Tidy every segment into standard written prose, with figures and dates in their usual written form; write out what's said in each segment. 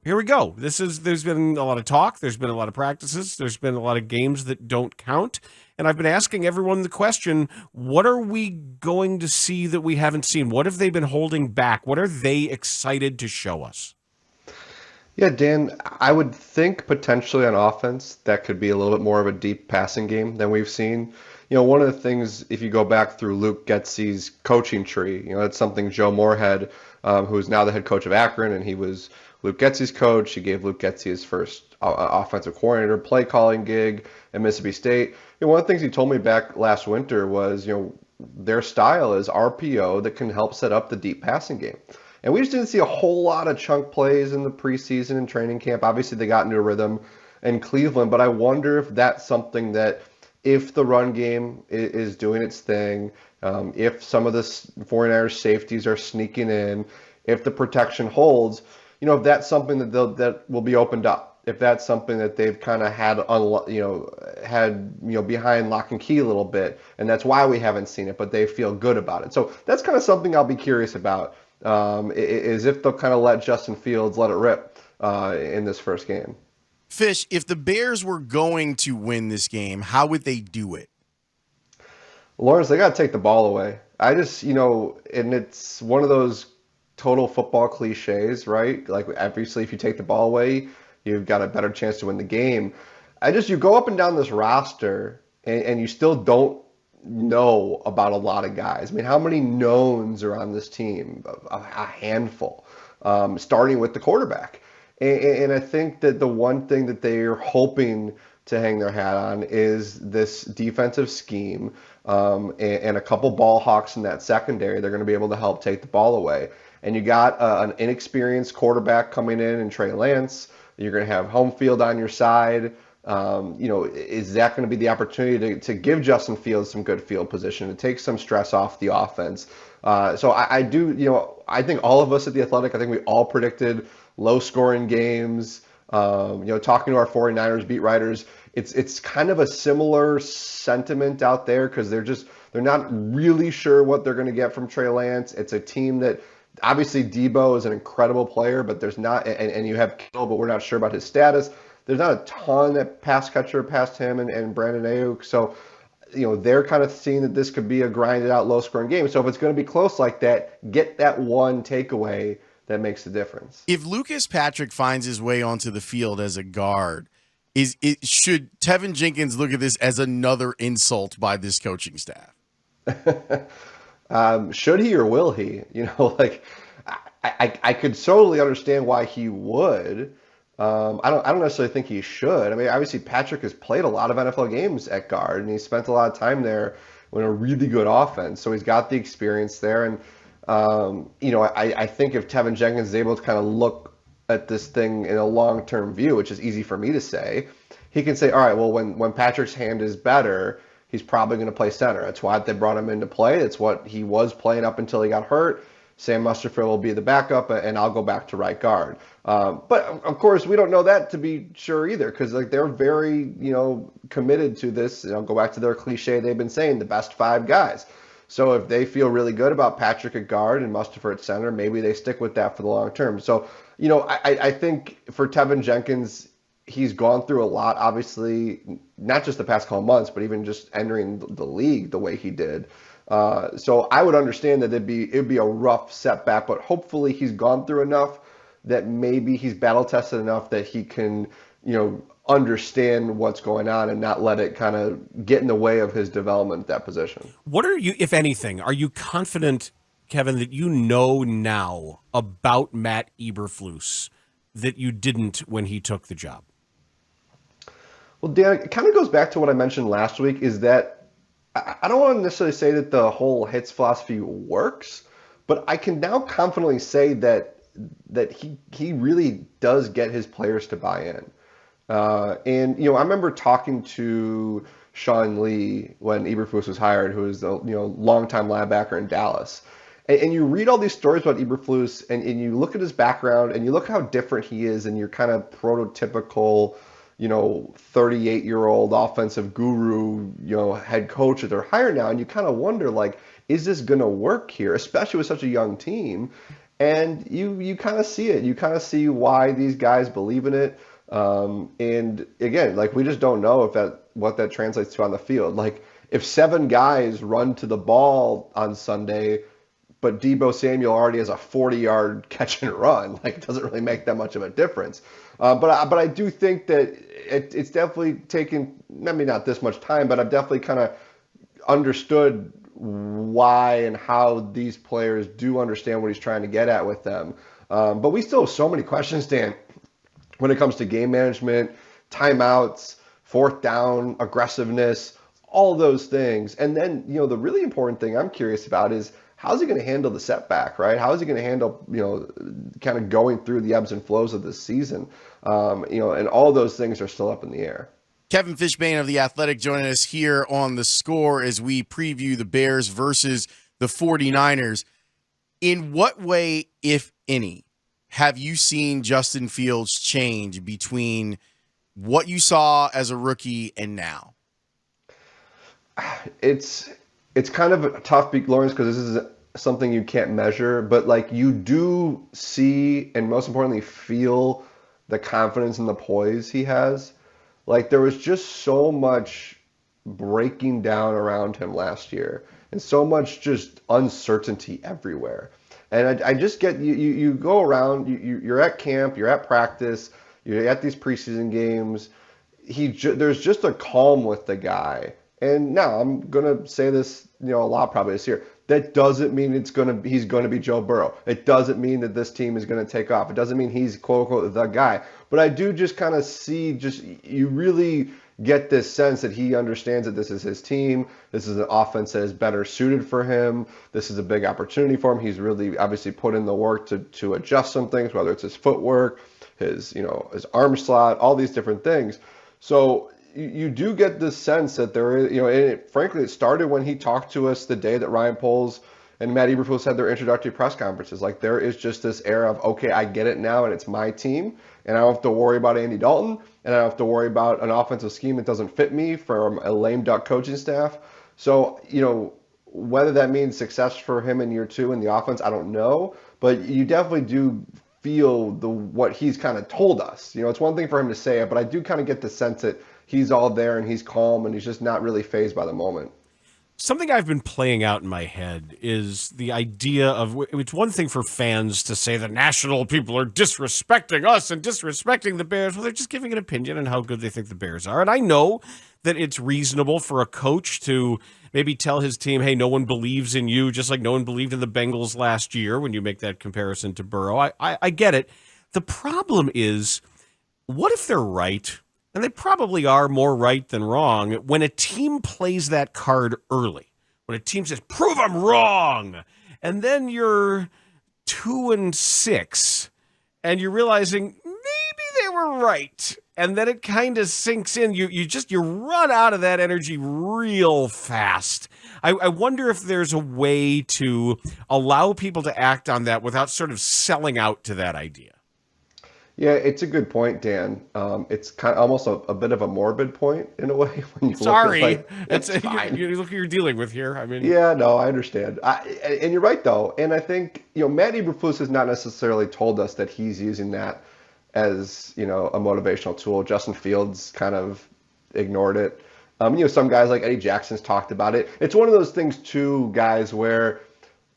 here we go. There's been a lot of talk. There's been a lot of practices. There's been a lot of games that don't count. And I've been asking everyone the question, what are we going to see that we haven't seen? What have they been holding back? What are they excited to show us? Yeah, Dan, I would think potentially on offense that could be a little bit more of a deep passing game than we've seen. One of the things, if you go back through Luke Getsy's coaching tree, that's something Joe Moorhead, who is now the head coach of Akron, and he was Luke Getsy's coach. He gave Luke Getsy his first offensive coordinator play calling gig at Mississippi State. One of the things he told me back last winter was, their style is RPO that can help set up the deep passing game. And we just didn't see a whole lot of chunk plays in the preseason and training camp. Obviously, they got into a rhythm in Cleveland, but I wonder if that's something that, if the run game is doing its thing, if some of the 49ers safeties are sneaking in, if the protection holds, if that's something that will be opened up, if that's something that they've kind of had, behind lock and key a little bit, and that's why we haven't seen it, but they feel good about it. So that's kind of something I'll be curious about. Is if they'll kind of let Justin Fields let it rip in this first game. Fish, if the Bears were going to win this game, how would they do it? Lawrence, they got to take the ball away. I just, and it's one of those total football cliches, right? Like, obviously, if you take the ball away, you've got a better chance to win the game. You go up and down this roster, and you still don't know about a lot of guys. I mean, how many knowns are on this team? A handful, starting with the quarterback. And I think that the one thing that they're hoping to hang their hat on is this defensive scheme, and a couple ball hawks in that secondary. They're going to be able to help take the ball away. And you got an inexperienced quarterback coming in Trey Lance. You're going to have home field on your side. Is that going to be the opportunity to give Justin Fields some good field position, to take some stress off the offense? So I do, I think all of us at The Athletic, I think we all predicted low scoring games. Talking to our 49ers beat writers, it's kind of a similar sentiment out there, because they're not really sure what they're going to get from Trey Lance. It's a team that, obviously, Debo is an incredible player, but there's not, and you have Kittle, but we're not sure about his status. There's not a ton at pass catcher past him and Brandon Ayuk. So, they're kind of seeing that this could be a grinded out, low scoring game. So if it's going to be close like that, get that one takeaway that makes the difference. If Lucas Patrick finds his way onto the field as a guard, should Tevin Jenkins look at this as another insult by this coaching staff? Should he or will he? I could totally understand why he would. I don't necessarily think he should. I mean, obviously Patrick has played a lot of NFL games at guard, and he spent a lot of time there with a really good offense. So he's got the experience there. And I think if Teven Jenkins is able to kind of look at this thing in a long-term view, which is easy for me to say, he can say, all right, well, when Patrick's hand is better, he's probably going to play center. That's why they brought him into play. That's what he was playing up until he got hurt. Sam Musterfield will be the backup, and I'll go back to right guard. But of course, we don't know that to be sure either, because they're very committed to this. Go back to their cliche they've been saying, the best five guys. So if they feel really good about Patrick at guard and Mustafa at center, maybe they stick with that for the long term. So I think for Teven Jenkins, he's gone through a lot, obviously, not just the past couple months, but even just entering the league the way he did. So I would understand that it'd be a rough setback, but hopefully he's gone through enough that maybe he's battle tested enough that he can, understand what's going on and not let it kind of get in the way of his development at that position. What are you, if anything, are you confident, Kevin, that you know now about Matt Eberflus that you didn't when he took the job? Well, Dan, it kind of goes back to what I mentioned last week, is that I don't want to necessarily say that the whole hits philosophy works, but I can now confidently say that he really does get his players to buy in. And I remember talking to Sean Lee when Eberflus was hired, who is the longtime linebacker in Dallas. And you read all these stories about Eberflus, and you look at his background, and you look how different he is, and your kind of prototypical 38-year-old offensive guru, head coach that they're hiring now, and you kind of wonder, is this going to work here, especially with such a young team? And you kind of see it. You kind of see why these guys believe in it. And again, like we just don't know if what that translates to on the field. Like if 7 guys run to the ball on Sunday, but Debo Samuel already has a 40-yard catch and run, like it doesn't really make that much of a difference. But I do think that it's definitely taken, maybe not this much time, but I've definitely kind of understood why and how these players do understand what he's trying to get at with them. But we still have so many questions, Dan, when it comes to game management, timeouts, fourth down, aggressiveness, all those things. And then, the really important thing I'm curious about is how's he going to handle the setback, right? How is he going to handle, kind of going through the ebbs and flows of this season? And all those things are still up in the air. Kevin Fishbain of The Athletic joining us here on The Score as we preview the Bears versus the 49ers. In what way, if any, have you seen Justin Fields change between what you saw as a rookie and now? It's kind of tough, Lawrence, because this is something you can't measure, but like you do see and most importantly feel the confidence and the poise he has. Like there was just so much breaking down around him last year and so much just uncertainty everywhere. And I just get you go around, you're at camp, you're at practice, you're at these preseason games. There's just a calm with the guy. And now I'm gonna say this, a lot probably this year. That doesn't mean he's gonna be Joe Burrow. It doesn't mean that this team is gonna take off. It doesn't mean he's quote unquote the guy. But I do just kind of see, you really get this sense that he understands that this is his team. This is an offense that is better suited for him. This is a big opportunity for him. He's really obviously put in the work to adjust some things, whether it's his footwork, his arm slot, all these different things. So you do get this sense that there is, and frankly, it started when he talked to us the day that Ryan Poles and Matt Eberflus had their introductory press conferences. Like there is just this air of, okay, I get it now and it's my team and I don't have to worry about Andy Dalton and I don't have to worry about an offensive scheme that doesn't fit me from a lame duck coaching staff. So, whether that means success for him in year 2 in the offense, I don't know, but you definitely do feel what he's kind of told us. It's one thing for him to say it, but I do kind of get the sense that he's all there and he's calm and he's just not really fazed by the moment. Something I've been playing out in my head is the idea of, it's one thing for fans to say the national people are disrespecting us and disrespecting the Bears. Well, they're just giving an opinion on how good they think the Bears are. And I know that it's reasonable for a coach to maybe tell his team, hey, no one believes in you, just like no one believed in the Bengals last year when you make that comparison to Burrow. I get it. The problem is, what if they're right? And they probably are more right than wrong when a team plays that card early. When a team says, prove them wrong. And then you're 2-6 and you're realizing maybe they were right. And then it kind of sinks in. You run out of that energy real fast. I wonder if there's a way to allow people to act on that without sort of selling out to that idea. Yeah, it's a good point, Dan. It's kind of almost a bit of a morbid point in a way when you Sorry, look at it's fine. You look what you're dealing with here. I mean, yeah, no, I understand. And you're right though. And I think Matt Eberflus has not necessarily told us that he's using that as a motivational tool. Justin Fields kind of ignored it. Some guys like Eddie Jackson's talked about it. It's one of those things too, guys, where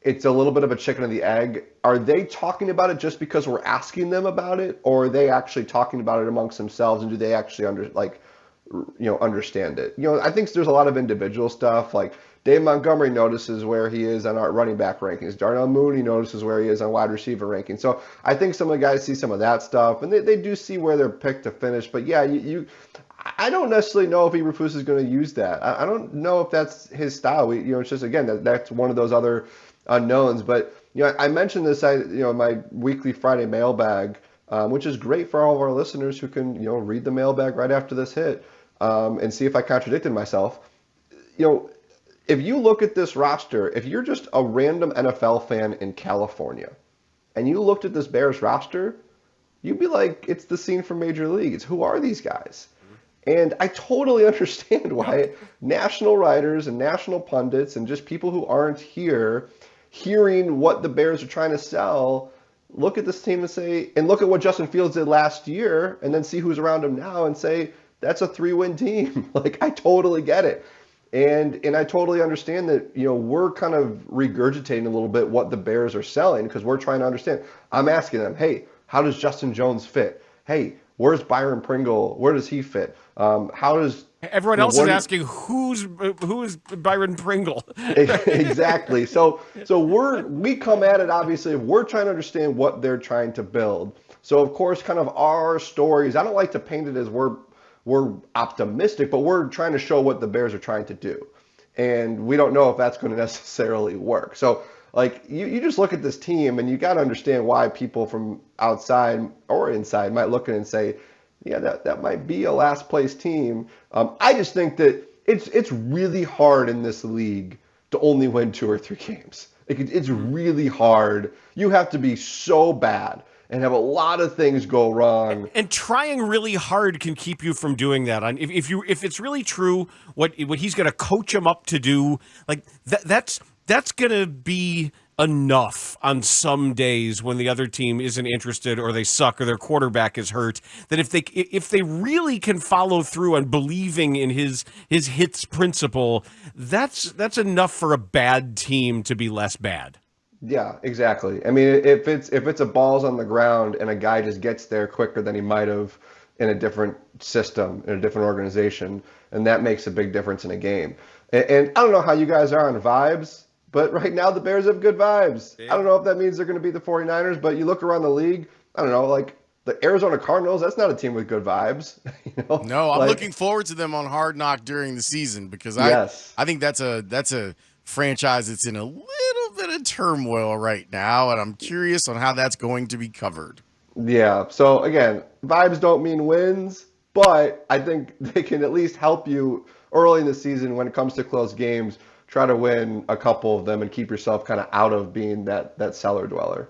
it's a little bit of a chicken and the egg. Are they talking about it just because we're asking them about it, or are they actually talking about it amongst themselves, and do they actually understand it? I think there's a lot of individual stuff. Like Dave Montgomery notices where he is on our running back rankings. Darnell Mooney notices where he is on wide receiver rankings. So I think some of the guys see some of that stuff, and they do see where they're picked to finish. But yeah, I don't necessarily know if Eberflus is going to use that. I don't know if that's his style. It's just, again, that's one of those other unknowns. But I mentioned this, my weekly Friday mailbag, which is great for all of our listeners who can read the mailbag right after this hit and see if I contradicted myself. If you look at this roster, if you're just a random NFL fan in California and you looked at this Bears roster, you'd be like, it's the scene from Major Leagues. Who are these guys? And I totally understand why national writers and national pundits and just people who aren't here hearing what the Bears are trying to sell look at this team and say, and look at what Justin Fields did last year, and then see who's around him now and say, that's a 3-win team. Like, I totally get it. And I totally understand that, we're kind of regurgitating a little bit what the Bears are selling because we're trying to understand. I'm asking them, hey, how does Justin Jones fit? Hey, where's Byron Pringle? Where does he fit? How does everyone else is asking who's Byron Pringle? Exactly. So we come at it, obviously, we're trying to understand what they're trying to build. So of course, kind of our stories, I don't like to paint it as we're optimistic, but we're trying to show what the Bears are trying to do. And we don't know if that's going to necessarily work. So like you just look at this team and you got to understand why people from outside or inside might look at it and say, yeah, that might be a last place team. I just think that it's really hard in this league to only win 2 or 3 games. It's really hard. You have to be so bad and have a lot of things go wrong. And trying really hard can keep you from doing that. If it's really true what he's going to coach him up to do, like that's going to be enough on some days when the other team isn't interested or they suck or their quarterback is hurt, that if they really can follow through on believing in his hits principle, that's enough for a bad team to be less bad. Yeah, exactly. I mean, if it's a balls on the ground and a guy just gets there quicker than he might have in a different system, in a different organization, and that makes a big difference in a game. And I don't know how you guys are on vibes, but right now the Bears have good vibes. Yeah. I don't know if that means they're going to beat the 49ers, but you look around the league, I don't know, like the Arizona Cardinals, that's not a team with good vibes. No, I'm looking forward to them on Hard Knock during the season because I think that's a franchise that's in a little bit of turmoil right now, and I'm curious on how that's going to be covered. Yeah, so again, vibes don't mean wins, but I think they can at least help you early in the season when it comes to close games. Try to win a couple of them and keep yourself kind of out of being that cellar dweller.